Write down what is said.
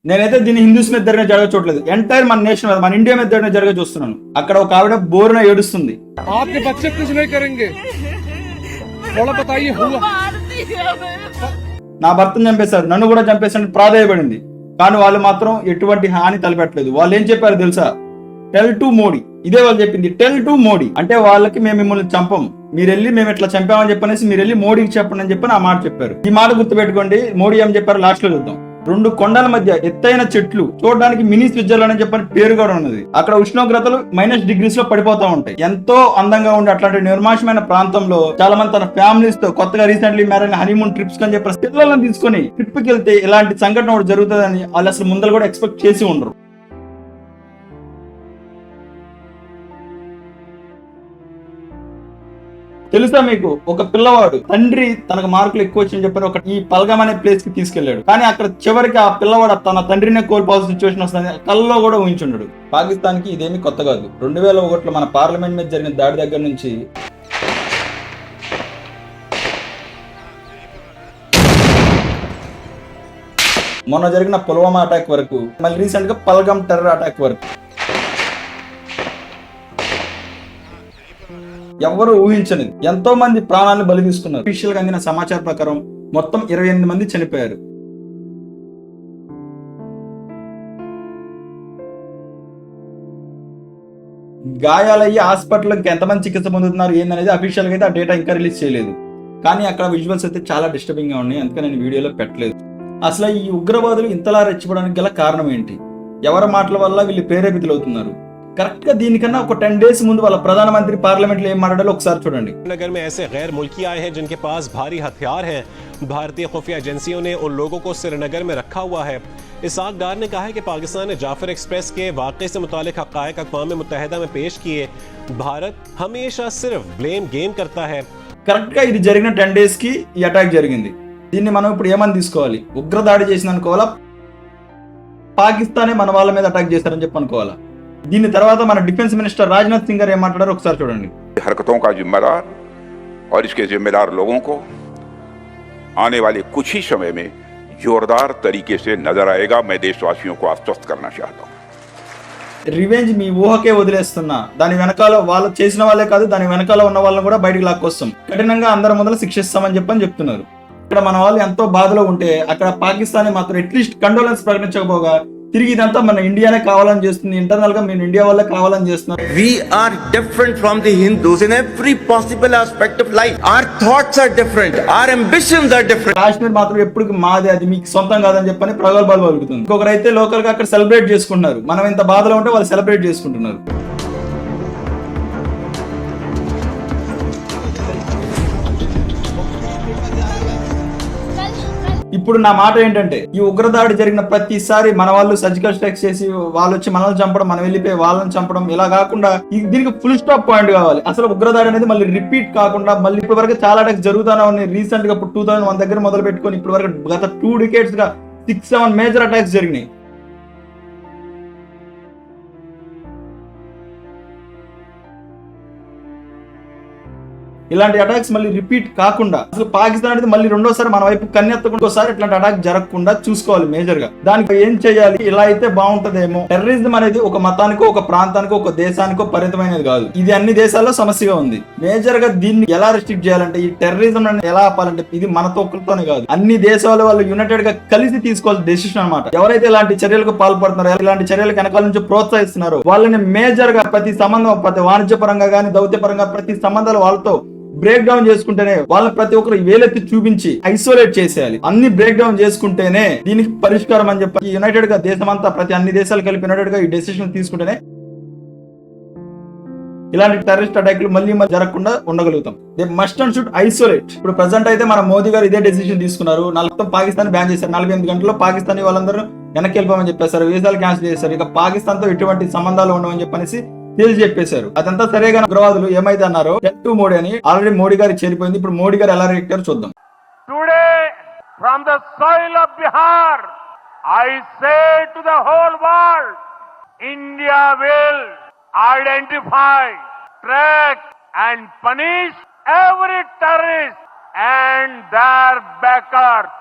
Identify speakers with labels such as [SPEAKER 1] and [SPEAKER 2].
[SPEAKER 1] నేనైతే దీన్ని హిందూస్ మీద జరిగిన జరగ చూడలేదు, ఎంటైర్ మన నేషన్ మీద, మన ఇండియా మీద జరిగిన జరగ చూస్తున్నాను. అక్కడ ఒక ఆవిడ బోరున ఏడుస్తుంది. నా భర్తను చంపేశారు, నన్ను కూడా చంపేశారు ప్రాధాయపడింది. కానీ వాళ్ళు మాత్రం ఎటువంటి హాని తలపెట్టలేదు. వాళ్ళు ఏం చెప్పారు తెలుసా? Tell to Modi. ఇదే వాళ్ళు చెప్పింది, టెల్ టు మోడీ. అంటే వాళ్ళకి మేము మిమ్మల్ని చంపం, మీరు వెళ్ళి మేము ఇట్లా చంపామని చెప్పనేసి మీరు వెళ్ళి మోడీకి చెప్పండి అని చెప్పి ఆ మాట చెప్పారు. ఈ మాట గుర్తుపెట్టుకోండి. మోడీ ఏం చెప్పారు లాస్ట్ లో చూద్దాం. 2 కొండల మధ్య ఎత్తైన చెట్లు, చూడడానికి మినీ స్విట్జర్లాండ్ అని చెప్పని పేరు కూడా ఉన్నది. అక్కడ ఉష్ణోగ్రతలు -డిగ్రీస్ లో పడిపోతా ఉంటాయి. ఎంతో అందంగా ఉండే అట్లాంటి నిర్మాషమైన ప్రాంతంలో చాలా మంది తన ఫ్యామిలీస్ తో కొత్తగా రీసెంట్లీ మ్యారేజ్ హనీమూన్ ట్రిప్స్ అని చెప్పి పిల్లలను తీసుకొని ట్రిప్ కి వెళ్తే ఇలాంటి సంఘటన ఒకటి జరుగుతుందని వాళ్ళు అసలు ముందర కూడా ఎక్స్పెక్ట్ చేసి ఉండరు. తెలుసా మీకు, ఒక పిల్లవాడు తండ్రి తనకు మార్కులు ఎక్కువ వచ్చని చెప్పి ఒక ఈ పల్గం అనే ప్లేస్ కి తీసుకెళ్లాడు. కానీ అక్కడ చివరికి ఆ పిల్లవాడు తన తండ్రినే కోల్పోవాల్సిన సిచ్యువేషన్ వస్తుంది, కల్లో కూడా ఊహించుండడు. పాకిస్తాన్ కి ఇదేమి కొత్త కాదు. 2001లో మన పార్లమెంట్ మీద జరిగిన దాడి దగ్గర నుంచి మొన్న జరిగిన పుల్వామా అటాక్ వరకు, మళ్ళీ రీసెంట్ గా పల్గం టెర్రర్ అటాక్ వరకు ఎవరు ఊహించని ఎంతో మంది ప్రాణాలను బలి తీసుకున్నారు. అఫీషియల్ గా అందిన సమాచారం ప్రకారం మొత్తం 28 మంది చనిపోయారు. గాయాలయ్యి హాస్పిటల్కి ఎంతమంది చికిత్స పొందుతున్నారు ఏందనేది అఫీషియల్ గా అయితే ఆ డేటా ఇంకా రిలీజ్ చేయలేదు. కానీ అక్కడ విజువల్స్ అయితే చాలా డిస్టర్బింగ్ గా ఉన్నాయి, అందుకే నేను వీడియోలో పెట్టలేదు. అసలు ఈ ఉగ్రవాదులు ఇంతలా రెచ్చిపోవడానికి గల కారణం ఏంటి? ఎవరి మాటల వల్ల వీళ్ళు ప్రేరేపితులు అవుతున్నారు? కరెక్ట్ గా దీనికన్నా ఒక 10 days ముందు వాళ్ళ ప్రధానమంత్రి పార్లమెంట్ లో ఏం మాట్లాడాలో ఒకసారి చూడండి.
[SPEAKER 2] नगर में ऐसे गैर मुल्की आए हैं जिनके पास भारी हथियार हैं। भारतीय खुफिया एजेंसियों ने उन लोगों को श्रीनगर में रखा हुआ है। इसाक डार ने कहा है कि पाकिस्तान ने जाफर एक्सप्रेस के वाक़े से मुतालिक हक़ाइक़ अक़वाम मुत्तहिदा में पेश किए। भारत हमेशा सिर्फ ब्लेम गेम करता है।
[SPEAKER 1] కరెక్ట్ గా ఇది జరిగిన 10 days కి ఈ అటాక్ జరిగింది. దీన్ని మనం ఇప్పుడు ఏమని తీసుకోవాలి? ఉగ్రదాడి చేసిన అనుకోవాలా, పాకిస్తానే మన వాళ్ళ మీద అటాక్ చేస్తారని చెప్పి అనుకోవాలా? దీని తర్వాత మన డిఫెన్స్ మినిస్టర్ రాజ్నాథ్ సింగ్ గారు ఏం మాట్లాడారో ఒకసారి చూడండి.
[SPEAKER 3] हरकतों का जिम्मेदार और इसके जिम्मेदार लोगों को आने वाले कुछ ही समय में जोरदार तरीके से नजर आएगा। मैं देशवासियों को आश्वस्त करना चाहता हूँ,
[SPEAKER 1] రివెంజ్ మీ ఊహకే వదిలేస్తున్నా. దాని వెనకాల వాళ్ళు చేసిన వాళ్ళే కాదు, దాని వెనకాల ఉన్న వాళ్ళని కూడా బయటకు లాక్కొస్తాం, కఠినంగా అందరి ముందర శిక్షిస్తామని చెప్పని చెప్తున్నారు. ఇక్కడ మన వాళ్ళు ఎంతో బాధలో ఉంటే అక్కడ పాకిస్తాన్ మాత్రం అట్లీస్ట్ కండోలెన్స్ ప్రకటించకపోగా తిరిగి ఇదంతా మన ఇండియానే కావాలని చేస్తుంది, ఇంటర్నల్ గా మేము ఇండియా వల్లే కావాలని చేస్తున్నారు.
[SPEAKER 4] We are different from the Hindus in every possible aspect of life. Our thoughts are different, our ambitions are different.
[SPEAKER 1] Kashmir మాత్రం ఎప్పుడు మాది, అది మీకు సొంతం కాదని చెప్పని ప్రగల్భాలు పలుకుతుంది. ఇంకొకరైతే లోకల్ గా అక్కడ సెలబ్రేట్ చేసుకుంటున్నారు. మనం ఇంత బాధలో ఉంటే వాళ్ళు సెలబ్రేట్ చేసుకుంటున్నారు. ఇప్పుడు నా మాట ఏంటంటే, ఈ ఉగ్రదాడి జరిగిన ప్రతిసారి మన వాళ్ళు సర్జికల్ స్ట్రైక్స్ చేసి వాళ్ళు వచ్చి మనల్ని చంపడం, మనం వెళ్ళిపోయి వాళ్ళని చంపడం, ఇలా కాకుండా దీనికి ఫుల్ స్టాప్ పాయింట్ కావాలి. అసలు ఉగ్రదాడి అనేది మళ్ళీ రిపీట్ కాకుండా, మళ్ళీ ఇప్పటి వరకు చాలా అటాక్స్ జరుగుతూనే ఉన్నాయి. రీసెంట్ గా ఇప్పుడు 2001 దగ్గర మొదలు పెట్టుకొని ఇప్పటి వరకు గత 2 decades గా 6-7 మేజర్ అటాక్స్ జరిగినాయి. ఇలాంటి అటాక్స్ మళ్ళీ రిపీట్ కాకుండా, అసలు పాకిస్తాన్ అనేది మళ్ళీ రెండోసారి మన వైపు కన్నెత్తకుండా ఇట్లాంటి అటాక్ జరగకుండా చూసుకోవాలి మేజర్ గా. దానికి ఏం చేయాలి? ఇలా అయితే బాగుంటదేమో. టెర్రరిజం అనేది ఒక మతానికో, ఒక ప్రాంతానికో, ఒక దేశానికో పరిమితమైనది కాదు. ఇది అన్ని దేశాల్లో సమస్యగా ఉంది. మేజర్ గా దీన్ని ఎలా రెస్ట్రిక్ట్ చేయాలంటే, ఈ టెర్రరిజం అనేది ఎలా ఆపాలంటే, ఇది మనతో ఒక్కరితోనే కాదు, అన్ని దేశాల వాళ్ళు యునైటెడ్ గా కలిసి తీసుకోవాల్సిన డెసిషన్ అనమాట. ఎవరైతే ఇలాంటి చర్యలకు పాల్పడుతున్నారో, ఇలాంటి చర్యలకు వెనకాల నుంచి ప్రోత్సహిస్తున్నారో వాళ్ళని మేజర్ గా ప్రతి సంబంధం, ప్రతి వాణిజ్య పరంగా కానీ దౌత్య పరంగా ప్రతి సంబంధాలు వాళ్ళతో బ్రేక్ డౌన్ చేసుకుంటేనే, వాళ్ళని ప్రతి ఒక్కరు వేలెత్తి చూపించి ఐసోలేట్ చేసేయాలి. అన్ని బ్రేక్ డౌన్ చేసుకుంటేనే దీనికి పరిష్కారం అని చెప్పి యునైటెడ్ గా దేశమంతా, ప్రతి అన్ని దేశాలు కలిపి యునైటెడ్ గా ఈ డెసిషన్ తీసుకుంటేనే ఇలాంటి టెర్రరిస్ట్ అటాక్లు మళ్ళీ జరగకుండా ఉండగలుగుతాం. They must and should isolate. ఇప్పుడు ప్రెసెంట్ అయితే మన మోదీ గారు ఇదే డెసిషన్ తీసుకున్నారు. మొత్తం పాకిస్తాన్ బ్యాన్ చేశారు. 48 గంటల్లో పాకిస్తానీ వాళ్ళందరూ వెనక్కి వెళ్ళిపోమని చెప్పేశారు, వీసాలు క్యాన్సిల్ చేశారు. ఇక పాకిస్తాన్ తో ఎటువంటి సంబంధాలు ఉండవని చెప్పనేసి తేల్చి చెప్పేశారు. అదంతా సరేగా ఉగ్రవాదులు ఏమైతే అన్నారో టెల్ మోడీ అని ఆల్రెడీ మోడీ గారికి చేరిపోయింది. ఇప్పుడు మోడీ గారు ఎలా రియాక్ట్ చూద్దాం.
[SPEAKER 5] Today from the soil of Bihar I say to the whole world, India will identify, track and punish every terrorist and their backers.